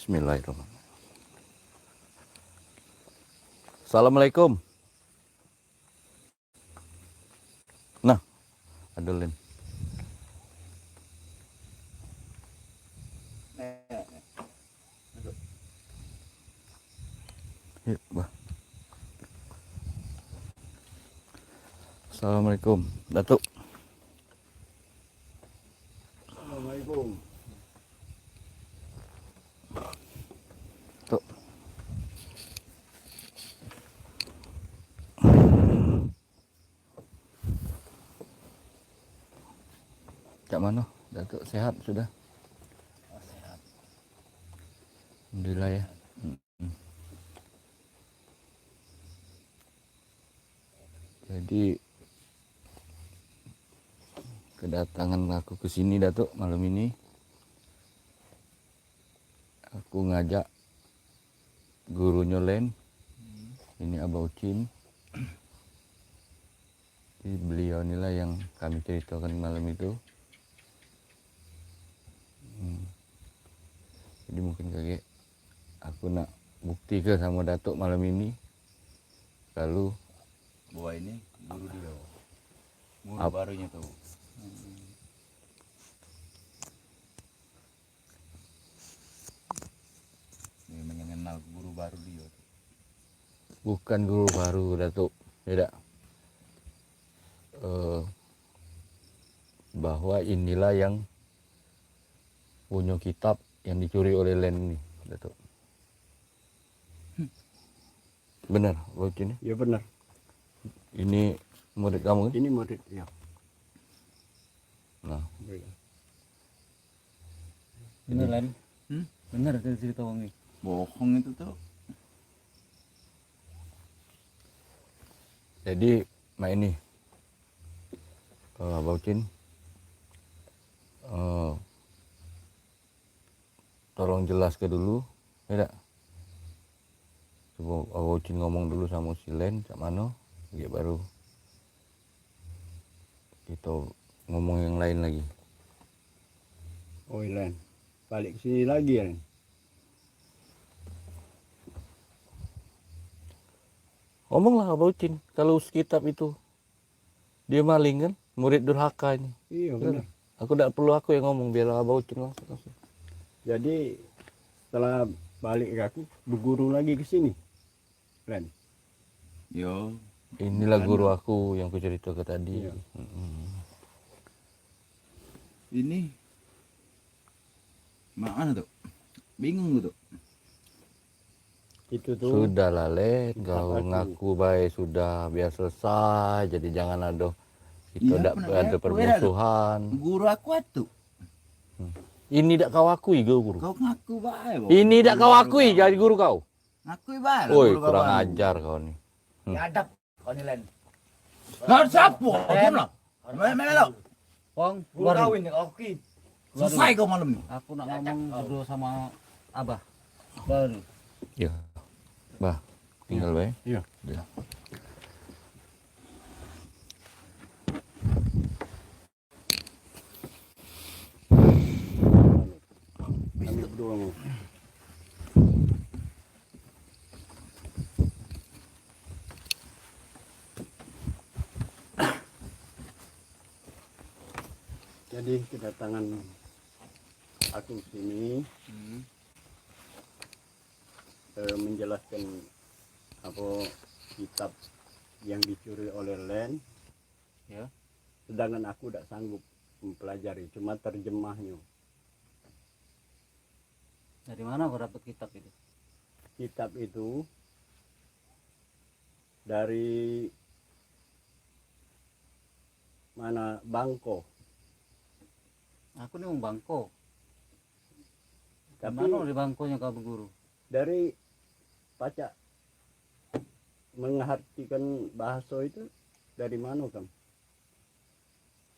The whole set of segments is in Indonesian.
Bismillahirrahmanirrahim. Assalamualaikum. Nah, ada lain. Bah. Assalamualaikum, Datuk. Assalamualaikum. Datuk. Cak mana? Datuk sehat sudah? Oh, sehat. Alhamdulillah ya. Jadi kedatangan aku ke sini Datuk malam ini, aku ngajak gurunya Len, ini Abah Ucin. Jadi beliau inilah yang kami ceritakan malam itu. Jadi mungkin kakek aku nak bukti ke sama Datuk malam ini kalau Bahwa ini guru dia. Guru Ap- barunya tuh. Dia mengenal guru baru dia. bukan guru baru Datuk, tidak. Bahwa inilah yang punya kitab yang dicuri oleh Len ini, Datuk. Benar, Abah Ucin? Ya benar. Ini murid kamu kan? Ini murid ya. Nah, Bener Len? Bener cerita wong ini. Bohong itu tuh. jadi Mak ini Abah Ucin, tolong jelaskan dulu, tidak? Coba Abah Ucin ngomong dulu sama si Len, cak mana, dia baru kita ngomong yang lain lagi. Oh, Len. Balik ke sini lagi ya. Ngomonglah Abah Ucin, kalau kitab itu dia maling kan, murid durhaka ini. Iya benar. Aku tidak perlu aku yang ngomong, biar Abah Ucin langsung. Jadi setelah balik ke aku berguru lagi ke sini. Len. Yo. Inilah guru aku yang ku cerita ke tadi. Iya. Ini mana tuh? Bingung tuh. Itu tuh. Sudah lah Len, kau aku. ngaku baik sudah biar selesai, jadi jangan ada kita Iya, tidak pernah ada aku, permusuhan. Guru aku itu. Ini tidak kau akui guru. Kau ngaku baik. Ini tidak kau akui jadi guru kau. Ngaku baik. Woi, kurang ajar kau nih. Biadab kau ni Len. Nggak sapu. Diam lah. Mana lo? Wong, Guru kawin ya oke. Selesai kau malam ini. Aku nak ngomong berdua sama Abah. Baru. Ya, bah, tinggal baik. Iya. Ya. Kami berdua mau. Jadi kedatangan aku sini menjelaskan apa kitab yang dicuri oleh Len. Ya. Sedangkan aku tidak sanggup mempelajari, cuma terjemahnya. Dari mana kau dapat kitab itu? Kitab itu dari mana? Bangko. Aku ni wong Bangko. Tapi Mana di Bangkonya kau berguru? dari baca mengartikan bahasa itu dari mana kamu?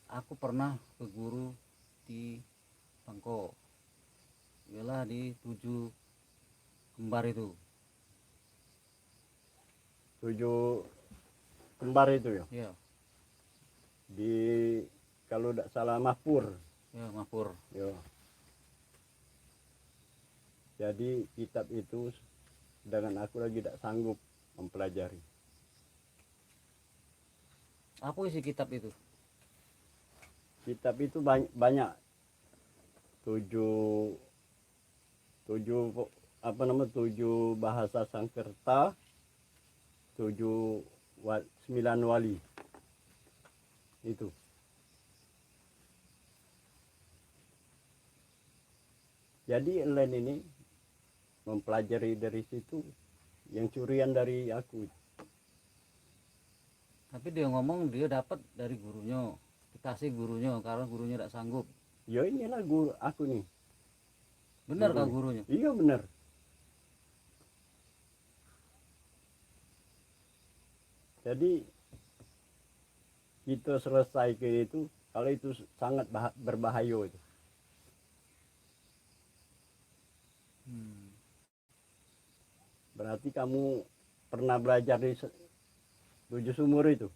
Aku pernah ke guru di Bangko. Ialah di 7 kembar itu. 7 kembar itu ya. Ya, Di kalau tidak salah Mapur. ya Mapur. Ya. Jadi kitab itu dengan aku lagi tidak sanggup mempelajari. Apa isi kitab itu? Kitab itu banyak. Tujuh bahasa Sanskerta, 9 wali. Itu. Jadi Len ini mempelajari dari situ yang curian dari aku. Tapi dia ngomong dia dapat dari gurunya, dikasih gurunya karena gurunya tidak sanggup. Ya inilah guru aku nih. Benar kah gurunya? Iya benar. Jadi kita selesai ke itu, kalau itu sangat berbahaya itu. Berarti kamu pernah belajar di 7 sumur itu?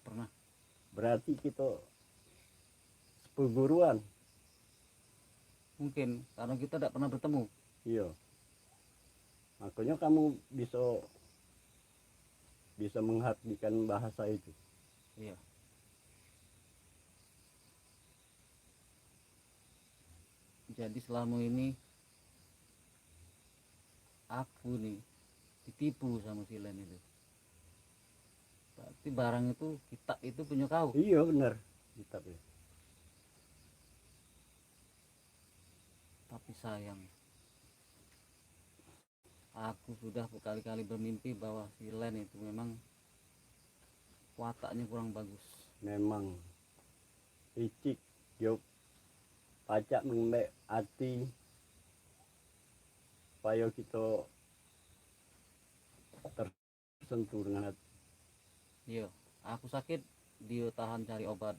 Pernah. Berarti kita seperguruan. Mungkin karena kita tidak pernah bertemu. Iya. Makanya kamu bisa menghafalkan bahasa itu. Iya. Jadi selama ini aku nih ditipu sama si Len itu. Berarti barang itu, kitab itu punya kau. Iya benar. Kitab itu. Tapi sayang, aku sudah berkali-kali bermimpi bahwa si Len itu memang wataknya kurang bagus. Memang licik, dia pacak mengenai hati supaya kita tersentuh dengan hati. Iya, aku sakit, dia tahan cari obat,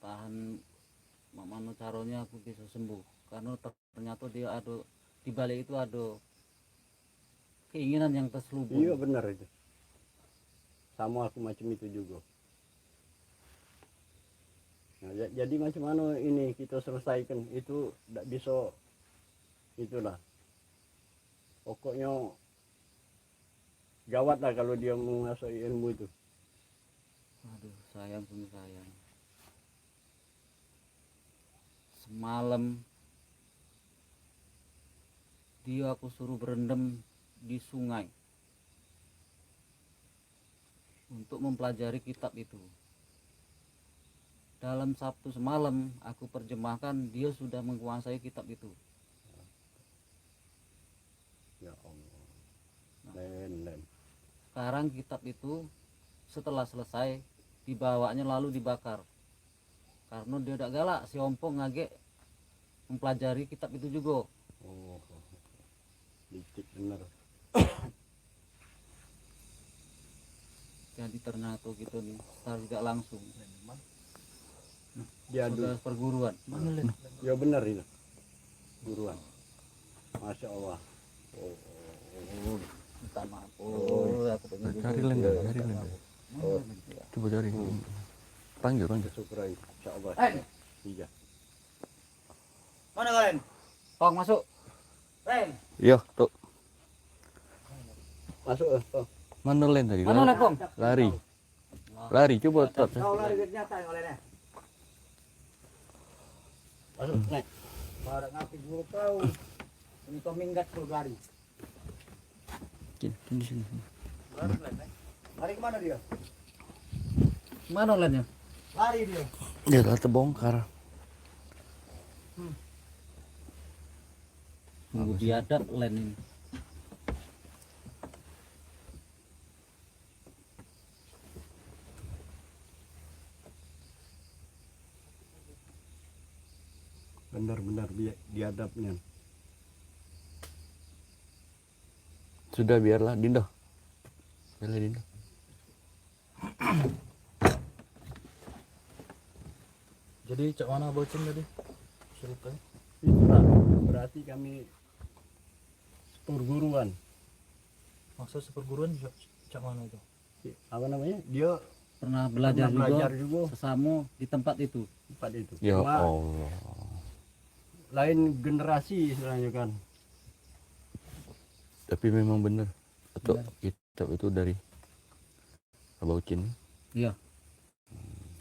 tahan mana caranya aku bisa sembuh, karena ternyata dia ada di balik itu ada keinginan yang terselubung. Iya benar itu. Sama aku macam itu juga. Nah, jadi macam mana ini kita selesaikan itu tidak bisa, itulah. Pokoknya gawat lah kalau dia menguasai ilmu itu. Aduh, sayang sungguh sayang. Semalam dia aku suruh berendam di sungai untuk mempelajari kitab itu. Dalam Sabtu semalam aku terjemahkan, dia sudah menguasai kitab itu. Ya Allah. Len. Sekarang kitab itu setelah selesai dibawanya lalu dibakar. Karena dia udah galak, si ompong ngage mempelajari kitab itu juga. Oh. Licik benar. Jadi ternyata gitu nih, secara tidak langsung. Dia Sudah perguruan. ya benar itu. Guruan. Masya Allah. Minta maaf. Oh, aku pengen Cari Len, cari Len. Coba cari. Panggil. Syukur insya Allah. Iya. Mana kalian? Tong masuk. Ren. Iya, tuh. Masuk. Mana Len tadi? Mana Len, Pong? Lari, coba tat. Kau lari ke nyata yang olehnya. Masuk. Naik. Pada ngapi guru kau. Ini kau minggat kau lari. Di sini. Lari kemana dia? Mana Lennya? Lari dia. Dia udah terbongkar. Tunggu biadab Len ini. Benar-benar biadabnya. Sudah biarlah Dinda. Biarlah Dinda. Jadi cak mana bocin tadi? Ceritanya. Itulah berarti kami perguruan. Maksud seperguruan juga cak mana itu? Apa namanya? Dia Pernah belajar, pernah belajar juga sesama di tempat itu. tempat itu. Ya Cuma Allah. lain generasi istilahnya kan. Tapi memang benar atau kitab itu dari Abaucin. Iya.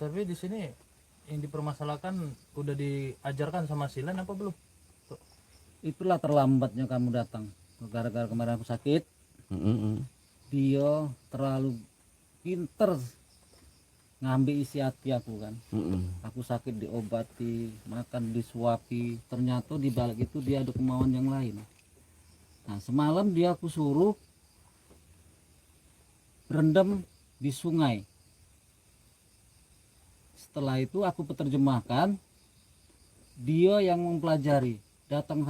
Tapi di sini yang dipermasalahkan udah diajarkan sama Silan apa belum? Itulah terlambatnya kamu datang. Gara-gara kemarin aku sakit, dia terlalu pinter ngambil isi hati aku kan. Aku sakit diobati, makan disuapi, ternyata di balik itu dia ada kemauan yang lain. Nah semalam dia aku suruh berendam di sungai. Setelah itu aku penerjemahkan, dia yang mempelajari. Datang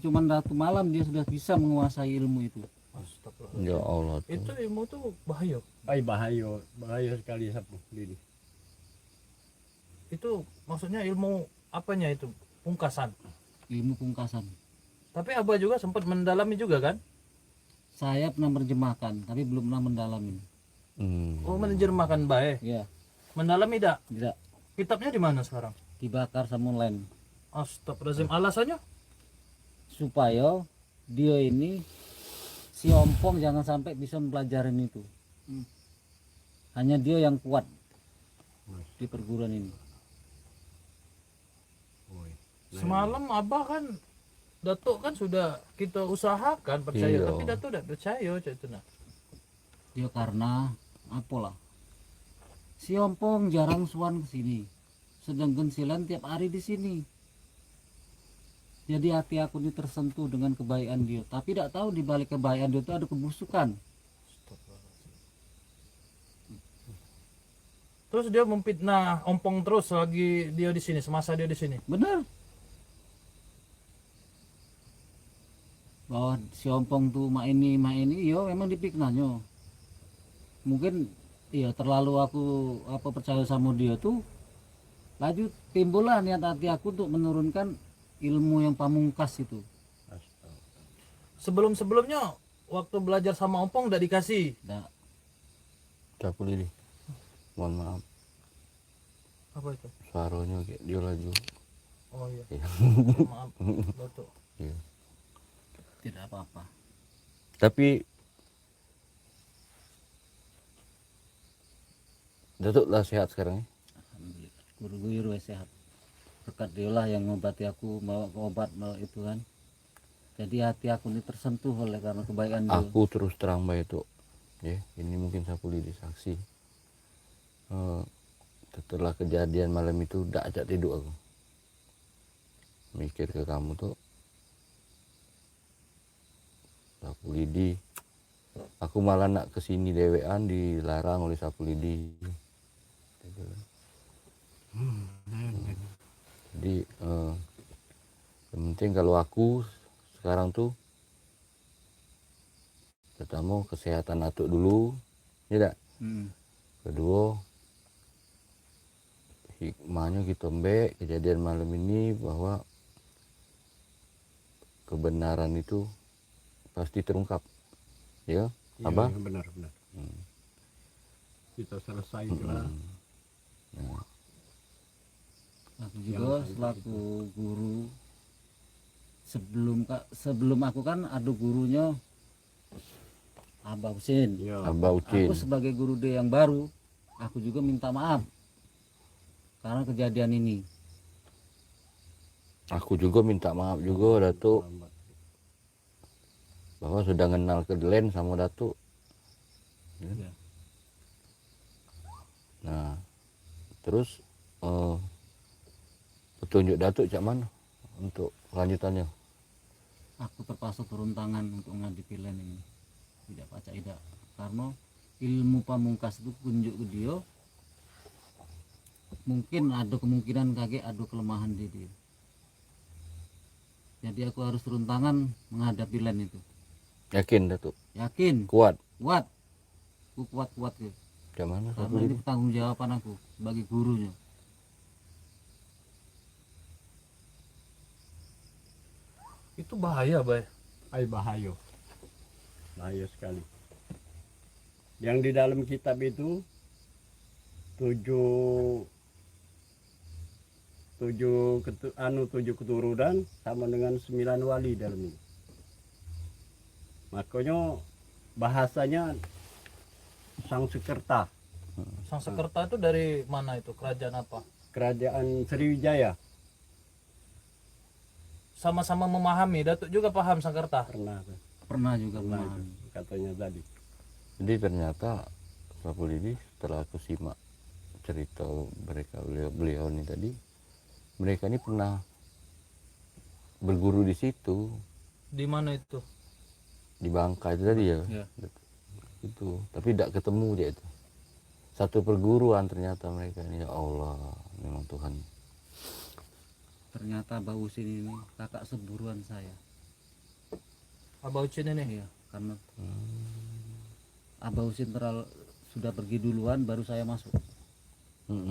cuman satu malam dia sudah bisa menguasai ilmu itu. Astagfirullah. Ya Allah tuh. Itu ilmu tuh bahaya. Bahaya sekali sapu ini. Itu maksudnya ilmu apanya itu? Pungkasan. Ilmu pungkasan. Tapi Abah juga sempat mendalami juga kan? Saya pernah menerjemahkan, tapi belum pernah mendalami. Oh, menerjemahkan baik. Ya, Mendalami tidak? tidak Kitabnya di mana sekarang? dibakar sama lain. Astagfirullahaladzim. Alasannya? Supaya dia ini si ompong jangan sampai bisa mempelajarin itu. Hanya dia yang kuat di perguruan ini. Semalam Abah kan Datuk kan sudah kita usahakan percaya, Iya. tapi Datuk tidak percaya cak itu nak. Dia karena apalah, si ompong jarang suan ke sini, sedangkan Silan tiap hari di sini. Jadi hati aku ini tersentuh dengan kebaikan dia, tapi tidak tahu di balik kebaikan dia itu ada kebusukan. Terus dia memfitnah ompong terus lagi dia di sini, semasa dia di sini. Benar. Bahwa si ompong tuh mak ini, iya memang dipiknanya. Mungkin iya terlalu aku percaya sama dia tuh. Lanjut timbullah niat hati aku untuk menurunkan ilmu yang pamungkas itu. Sebelum-sebelumnya waktu belajar sama ompong udah dikasih. Nah, Sapu lidi. Mohon maaf. Apa itu? Suaranya kayak dia laju. Oh iya. Iya. Maaf, Datuk. Iya. tidak apa-apa. Tapi Datuk lah sehat sekarang ya. Alhamdulillah. Guru-guru sehat. Berkat dia lah yang mengobati aku, bawa ke obat bawa itu kan. Jadi hati aku ini tersentuh oleh karena kebaikan dia. Aku terus terang baik itu. Ya, ini mungkin Sapu lidi saksi. Setelah kejadian malam itu tidak ajak tidur aku. Mikir ke kamu tuh. Sapu lidi. Aku malah nak kesini dewean dilarang oleh Sapu lidi. Jadi yang penting kalau aku sekarang tuh pertama kesehatan atuk dulu, ya tak? Kedua hikmahnya kita mbek kejadian malam ini bahwa kebenaran itu pasti terungkap, ya, Abah? Iya, benar. Kita selesai juga. Nah, Aku juga selaku guru sebelum aku kan ada gurunya Abah Husin. Iya. Abah Ucin. Aku sebagai guru dia yang baru, aku juga minta maaf karena kejadian ini. Aku juga minta maaf juga Datuk bahwa sudah kenal ke Len sama Datuk. Ya. Nah, terus petunjuk Datuk cak mana untuk kelanjutannya? Aku terpaksa turun tangan untuk menghadapi Len ini. Tidak baca tidak karena ilmu pamungkas itu kunjuk ke dia. Mungkin ada kemungkinan kakek ada kelemahan di dia. Jadi aku harus turun tangan menghadapi Len itu. Yakin Datuk? Yakin, Kuat? kuat. Aku kuat gitu. Cak mana Sapu Karena ini lidi? pertanggungjawaban aku sebagai gurunya. Itu bahaya, Bay. Bahaya sekali. Yang di dalam kitab itu tujuh keturunan sama dengan 9 wali dalam ini. makanya bahasanya Sangsekerta, Sangsekerta itu dari mana itu? Kerajaan apa? kerajaan Sriwijaya. Sama-sama memahami. Datuk juga paham Sangsekerta. Pernah juga Pernah memahami. itu katanya tadi. Jadi ternyata Sapulidi setelah aku simak cerita mereka beliau ini tadi, mereka ini pernah berguru di situ, Di mana itu? di Bangka itu tadi ya. Ya. Itu, tapi tidak ketemu dia itu. Satu perguruan ternyata mereka ini, ya Allah, memang Tuhan. Ternyata Abah Usin ini kakak seburuan saya. Abah Ucin ini. Iya, karena Abah Usin sudah pergi duluan, baru saya masuk.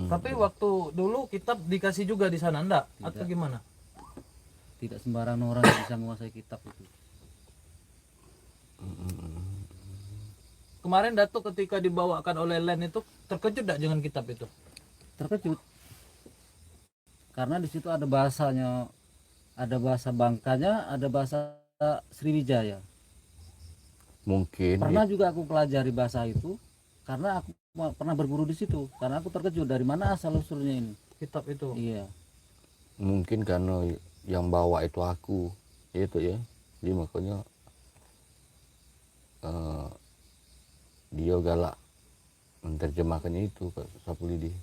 Tapi waktu dulu kitab dikasih juga di sana enggak? Tidak. Atau gimana? Tidak sembarang orang yang bisa menguasai kitab itu. Kemarin Datuk ketika dibawakan oleh Len itu terkejut enggak dengan kitab itu? Terkejut. Karena di situ ada bahasanya, ada bahasa Bangkanya, ada bahasa Sriwijaya. Mungkin Pernah juga aku pelajari bahasa itu karena aku pernah berguru di situ. Karena aku terkejut dari mana asal usulnya ini. Kitab itu. Iya. mungkin karena yang bawa itu aku, itu ya. Jadi makanya dia galak menerjemahkannya itu Kak Sapulidi.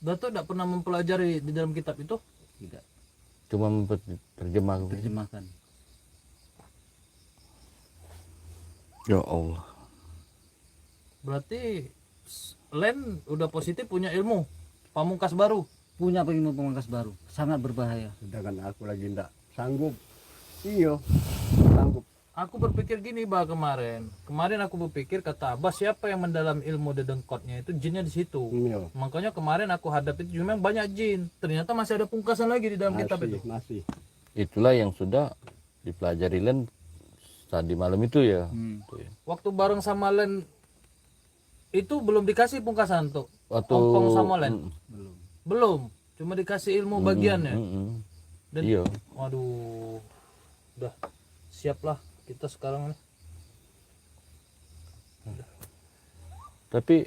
Datuk enggak pernah mempelajari di dalam kitab itu? Tidak Cuma menerjemahkan. terjemahkan. Ya Allah. Berarti Len udah positif punya ilmu pamungkas baru. Punya ilmu pemangkas baru, sangat berbahaya. Sedangkan aku lagi ndak sanggup. Iya, sanggup. Aku berpikir gini bah kemarin aku berpikir kata Abah siapa yang mendalam ilmu dedengkotnya itu jinnya di situ. Iya. Makanya kemarin aku hadap itu memang banyak jin. Ternyata masih ada pungkasan lagi di dalam kitab itu. Masih. Itulah yang sudah dipelajari Len tadi malam itu ya. Tuh ya. Waktu bareng sama Len itu belum dikasih pungkasan tuh. Waktu Ompong sama Len. Belum. Belum. Cuma dikasih ilmu bagiannya. Dan Iya. waduh. Udah siaplah kita sekarang nih. Tapi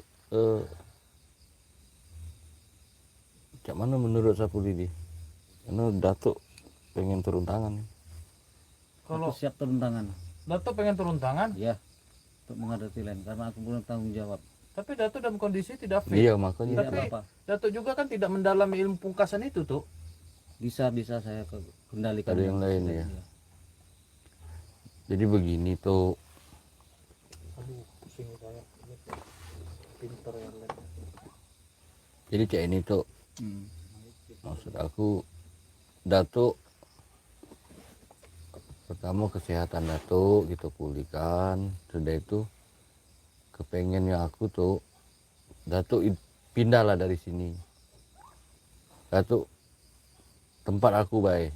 cak mana menurut Sapulidi? Karena Datuk pengen turun tangan. Kalau Aku siap turun tangan. Datuk pengen turun tangan, Ya, untuk menghadapi Len karena aku punya tanggung jawab. tapi Datuk dalam kondisi tidak fit. Iya makanya. Tidak Tapi apa-apa. Datuk juga kan tidak mendalami ilmu pungkasan itu tuh. Bisa saya kendalikan. Ada yang lain ya. Iya. Jadi begini tuh, Aduh, pusing saya. Ini pinter ya Len. jadi cak ini tuh maksud aku Datuk pertama kesehatan Datuk gitu pulihkan, sudah itu kepengennya aku tuh Datuk pindahlah dari sini. Datuk tempat aku baik.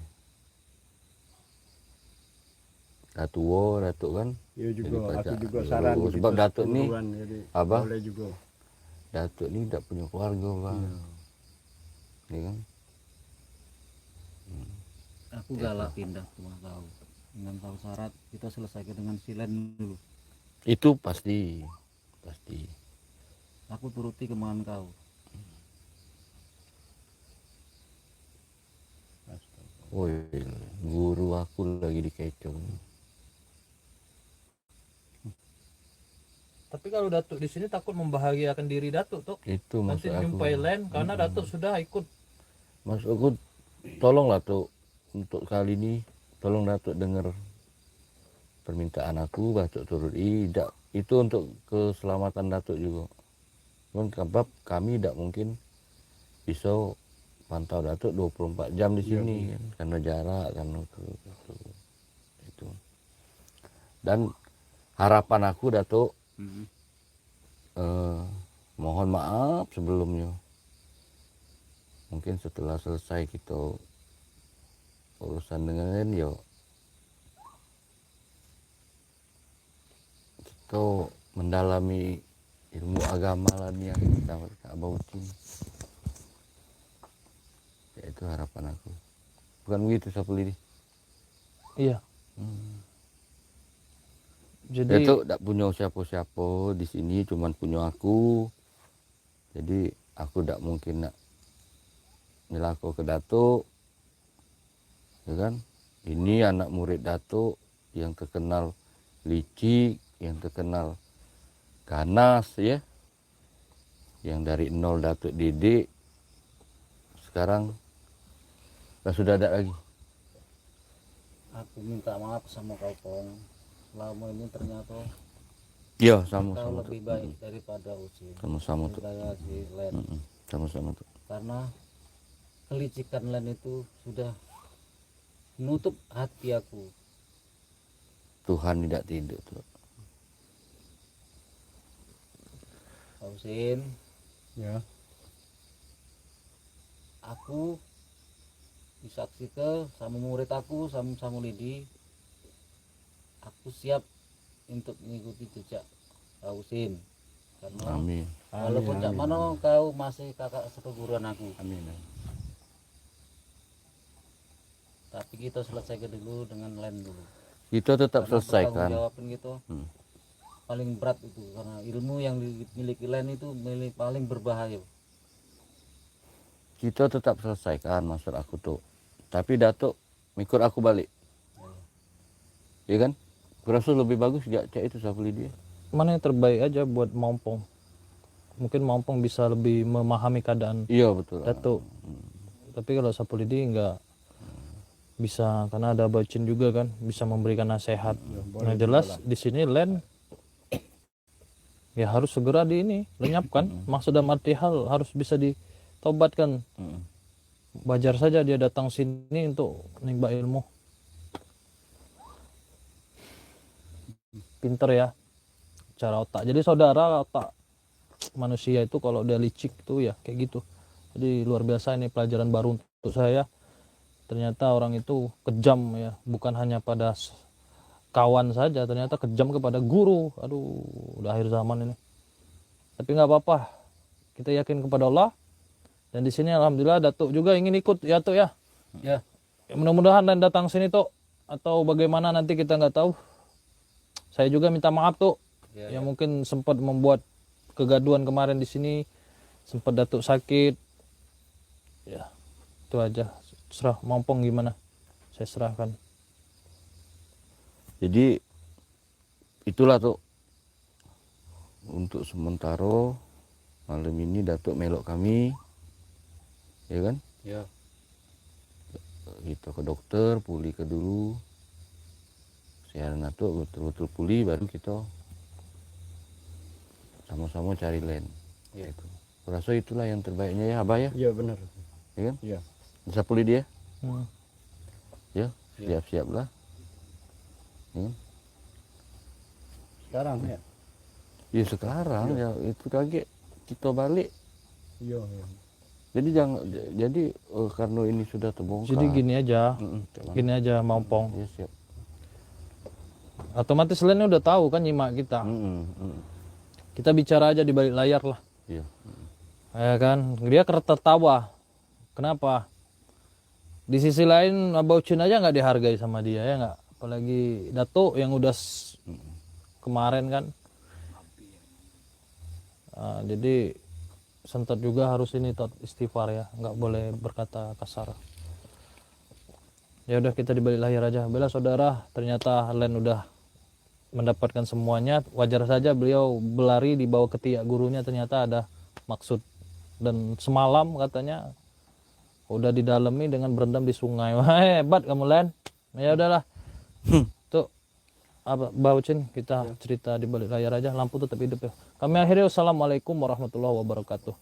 Datuk kan. Iya juga, Jadi aku pajak juga dulu. saran Sebab gitu, Datuk nih, sepuluhan, jadi apa? boleh juga. Datuk ini tidak punya keluarga bang. Ya kan? Aku galak pindah cuma tahu. Dengan tahu syarat kita selesaikan dengan si Len dulu. Itu pasti. Aku turuti kemauan kau. Woi, guru aku lagi dikecoh. Tapi kalau Datuk di sini takut membahagiakan diri Datuk tuh. Itu Nanti maksud aku. jumpai Len karena Datuk sudah ikut. Maksud aku, tolonglah tuh untuk kali ini, tolong Datuk dengar permintaan aku, Datuk turuti. Itu untuk keselamatan Datuk juga. Cuman sebab kami tidak mungkin bisa pantau Datuk 24 jam di sini kan, karena jarak, karena itu. Dan harapan aku Datuk, mohon maaf sebelumnya. Mungkin setelah selesai kita urusan dengan Len, yo kita mendalami ilmu agama lah nih yang kita Abah Ucin. Ya, itu harapan aku. Bukan begitu Sapulidi? Iya. Jadi Datuk tak punya siapa-siapa di sini, cuman punya aku. Jadi aku tak mungkin nak nyelako ke Datuk, ya kan? Ini anak murid Datuk yang terkenal licik, yang terkenal ganas, ya. Yang dari nol Datuk didik, sekarang sudah ada lagi. aku minta maaf sama kau Pong. Selama ini ternyata Iya, kau sama-sama tuh. lebih baik daripada Ucin. Sama-sama tuh. Daripada si Len. Sama-sama tuh. Karena kelicikan Len itu sudah menutup hati aku. Tuhan tidak tidur tuh. Kak Ucin, Ya. aku disaksikan sama murid aku sama Lidi, aku siap untuk mengikuti jejak Kak Ucin. Karena Amin. walaupun cak mana kau masih kakak seperguruan aku, Amin. tapi kita selesaikan dulu dengan Len dulu. Kita tetap Karena selesaikan. pertanggungjawaban gitu paling berat itu, karena ilmu yang dimiliki Len itu paling berbahaya. Kita tetap selesaikan maksud aku tuh. Tapi Datuk ikut aku balik. Iya kan? Kurasa lebih bagus gak cak itu Sapuli dia. Mana yang terbaik aja buat Mampong. Mungkin Mampong bisa lebih memahami keadaan Iya betul. Datuk. Tapi kalau Sapulidi enggak bisa, karena ada Bacin juga kan, bisa memberikan nasihat. Nah jelas di sini Len ya harus segera lenyapkan. Maksud dalam arti hal harus bisa ditobatkan. Wajar saja dia datang sini untuk nimba ilmu. Pinter ya cara otak. Jadi saudara, otak manusia itu kalau dia licik tuh ya kayak gitu. Jadi luar biasa, ini pelajaran baru untuk saya. Ternyata orang itu kejam ya, bukan hanya pada kawan saja, ternyata kejam kepada guru. Aduh, udah akhir zaman ini. Tapi nggak apa-apa, kita yakin kepada Allah. Dan di sini alhamdulillah Datuk juga ingin ikut ya Tuk ya. Ya, Ya, mudah-mudahan dan datang sini Tuk, atau bagaimana nanti kita nggak tahu. Saya juga minta maaf Tuk, ya, yang mungkin sempat membuat kegaduhan kemarin di sini, sempat Datuk sakit. Ya, itu aja. Serah Mampong gimana, saya serahkan. Jadi itulah tuh. Untuk sementara malam ini Datuk melok kami. Ya kan? ya. Kita ke dokter, pulih ke dulu. Kesehatan Datuk betul-betul pulih, baru kita sama-sama cari Len. Ya. Itu. Kurasa itulah yang terbaiknya ya Abah ya. Iya benar. Ya kan? Iya. Bisa pulih dia. Hmm. Ya, siap-siap lah. Ya kan? Sekarang ya. Ya sekarang ya itu kaget kita balik. Iya. Iya. Jadi karena ini sudah terbongkar. Jadi gini aja, gini aja Mampong. Ya siap. Otomatis Len udah tahu kan nyimak kita. Kita bicara aja di balik layar lah. Iya. Ya kan, dia tertawa. Kenapa? Di sisi lain Abah Ucin aja nggak dihargai sama dia ya nggak. Apalagi Datuk yang udah kemarin kan. Jadi sentot juga harus ini istighfar ya, nggak boleh berkata kasar. Ya udah kita di balik layar aja. Bela saudara, ternyata Len udah mendapatkan semuanya. Wajar saja beliau berlari di bawah ketiak gurunya, ternyata ada maksud. Dan semalam katanya udah didalami dengan berendam di sungai. Wah, hebat kamu Len. Ya udahlah. Tuh apa Baucin, kita cerita di balik layar aja. Lampu tetap hidup ya. Kami akhiri, wassalamualaikum warahmatullahi wabarakatuh.